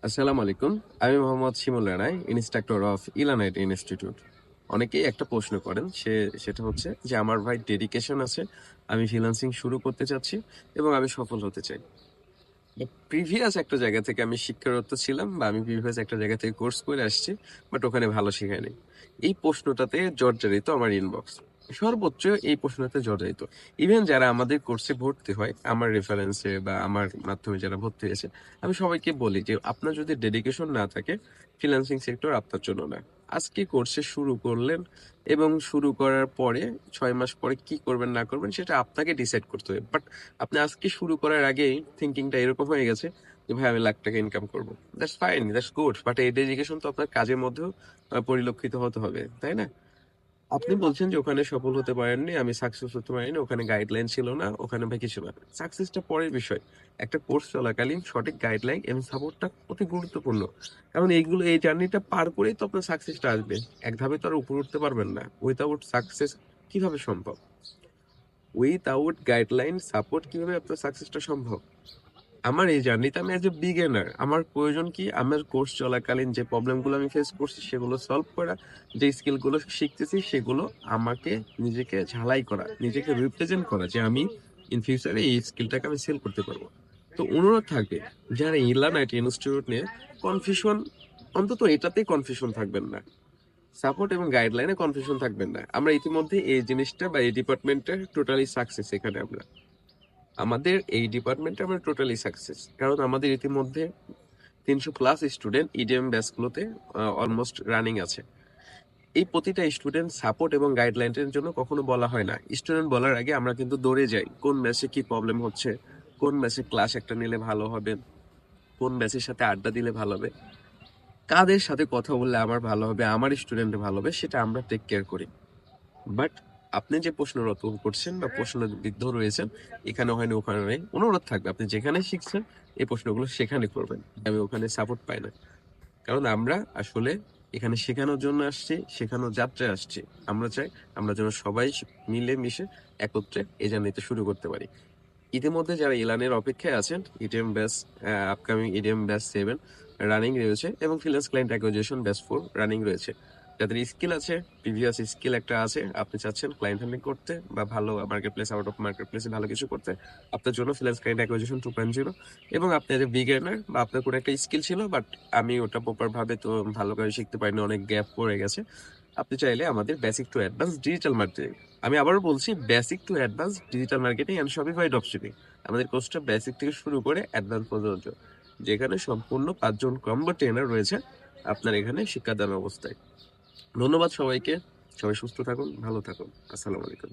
আসসালামু আলাইকুম। আমি মোহাম্মদ শিমুল রানা, ইনস্ট্রাক্টর অফ ইলানাইট ইনস্টিটিউট। অনেকেই একটা প্রশ্ন করেন, সেটা হচ্ছে যে আমার ভাই ডেডিকেশন আছে, আমি ফ্রিল্যান্সিং শুরু করতে চাচ্ছি এবং আমি সফল হতে চাই। প্রিভিয়াস একটা জায়গা থেকে আমি শিক্ষারত ছিলাম বা আমি প্রিভিয়াস একটা জায়গা থেকে কোর্স করে আসছি, বাট ওখানে ভালো শেখায়নি। এই প্রশ্নটাতে জর্জরিত আমার ইনবক্স, সর্বোচ্চ এই প্রশ্নটাতে জর্জরিত। ইভেন যারা আমাদের কোর্সে ভর্তি হয়, আমার রেফারেন্সে বা আমার মাধ্যমে যারা ভর্তি হয়েছে, আমি সবাইকে বলি যে আপনার যদি ডেডিকেশন না থাকে, ফ্রিল্যান্সিং সেক্টর আপনার জন্য না। আজকে কোর্সে শুরু করলেন এবং শুরু করার পরে 6 মাস পরে কি করবেন না করবেন সেটা আপনাকে ডিসাইড করতে হবে। বাট আপনি আজকে শুরু করার আগেই থিঙ্কিংটা এরকম হয়ে গেছে যে ভাই আমি লাখ টাকা ইনকাম করবো, that's fine, that's good, but এই ডেডিকেশন তো আপনার কাজের মধ্যেও পরিলক্ষিত হতে হবে, তাই না? আপনি বলছেন যে ওখানে সফল হতে পারেননি, আমি সাকসেস হতে পারিনি, ওখানে গাইডলাইন ছিল না, ওখানে ভাই কিছু না। সাকসেসটা পরের বিষয়। একটা কোর্স চলাকালীন সঠিক গাইডলাইন এবং সাপোর্টটা অতি গুরুত্বপূর্ণ। কারণ এই জার্নিটা পার করেই তো আপনার সাকসেসটা আসবে। এক ধাপে তো আর উপরে উঠতে পারবেন না। উইথাউট সাকসেস কিভাবে সম্ভব? উইথআউট গাইডলাইন সাপোর্ট কিভাবে আপনার সাকসেসটা সম্ভব? আমার এই জার্নিতে আমি এজ এ বিগিনার, আমার প্রয়োজন কি আমার কোর্স চলাকালীন যে প্রবলেমগুলো আমি ফেস করছি সেগুলো সলভ করা, যে স্কিলগুলো শিখতেছি সেগুলো আমাকে নিজেকে ঝালাই করা, নিজেকে রিপ্রেজেন্ট করা যে আমি ইন ফিউচারে এই স্কিলটাকে আমি সেল করতে পারবো। তো অনুরোধ থাকবে, যারা ইলানাইট ইনস্টিটিউট নিয়ে কনফিউশন, অন্তত এটাতেই কনফিউশন থাকবেন না, সাপোর্ট এবং গাইডলাইনে কনফিউশন থাকবেন না। আমরা ইতিমধ্যে এই জিনিসটা বা এই ডিপার্টমেন্টে টোটালি সাকসেস। এখানে আমাদের এই ডিপার্টমেন্টে আমরা টোটালি সাকসেস, কারণ আমাদের ইতিমধ্যে 300+ স্টুডেন্ট ইডিএম ব্যাচগুলোতে অলমোস্ট রানিং আছে। এই প্রতিটা স্টুডেন্ট সাপোর্ট এবং গাইডলাইনের জন্য কখনো বলা হয় না। স্টুডেন্ট বলার আগে আমরা কিন্তু দৌড়ে যাই, কোন ব্যাচে কি প্রবলেম হচ্ছে, কোন ব্যাচে ক্লাস একটা নিলে ভালো হবে, কোন ব্যাচের সাথে আড্ডা দিলে ভালো হবে, কাদের সাথে কথা বললে আমার ভালো হবে, আমার স্টুডেন্ট ভালো হবে, সেটা আমরা টেক কেয়ার করি। বাট আপনি যে প্রশ্নরত করছেন বা প্রশ্নবিদ্ধ রয়েছেন, এখানে হয়নি ওখানে নেই, অনুরোধ থাকবে আপনি যেখানে শিখছেন এই প্রশ্নগুলো সেখানে করবেন। আমি ওখানে সাপোর্ট পাই না, কারণ আমরা আসলে এখানে শেখানোর জন্য আসছি, শেখানোর যাত্রায় আসছি। আমরা চাই আমরা যেন সবাই মিলে মিশে একত্রে এই জার্নিতে শুরু করতে পারি। ইতিমধ্যে যারা ইলানের অপেক্ষায় আছেন, EDM batch upcoming EDM batch 7 running রয়েছে এবং freelance client acquisition batch 4 running রয়েছে। যাদের স্কিল আছে, প্রিভিয়াস স্কিল একটা আছে, আপনি চাচ্ছেন ক্লায়েন্ট হ্যান্ডলিং করতে বা ভালো market place, out of market প্লেসে ভালো কিছু করতে, আপনার জন্য ফ্রিল্যান্স ক্লায়েন্ট অ্যাকুইজিশন 2.0। এবং আপনি যে বিগিনার বা আপনার কোনো একটা স্কিল ছিল বাট আমি ওটা প্রপার ভাবে তো ভালো করে শিখতে পারিনি, অনেক গ্যাপ পড়ে গেছে, আপনি চাইলে আমাদের basic to advance digital marketing, আমি আবারও বলছি basic to advance digital marketing and Shopify dropshipping, আমাদের কোর্সটা বেসিক থেকে শুরু করে অ্যাডভান্স পর্যন্ত, যেখানে সম্পূর্ণ 5 জন কম্বো ট্রেনার রয়েছে আপনার এখানে শিক্ষাদান অবস্থায়। ধন্যবাদ সবাইকে। সবাই সুস্থ থাকুন, ভালো থাকুন। আসসালামু আলাইকুম।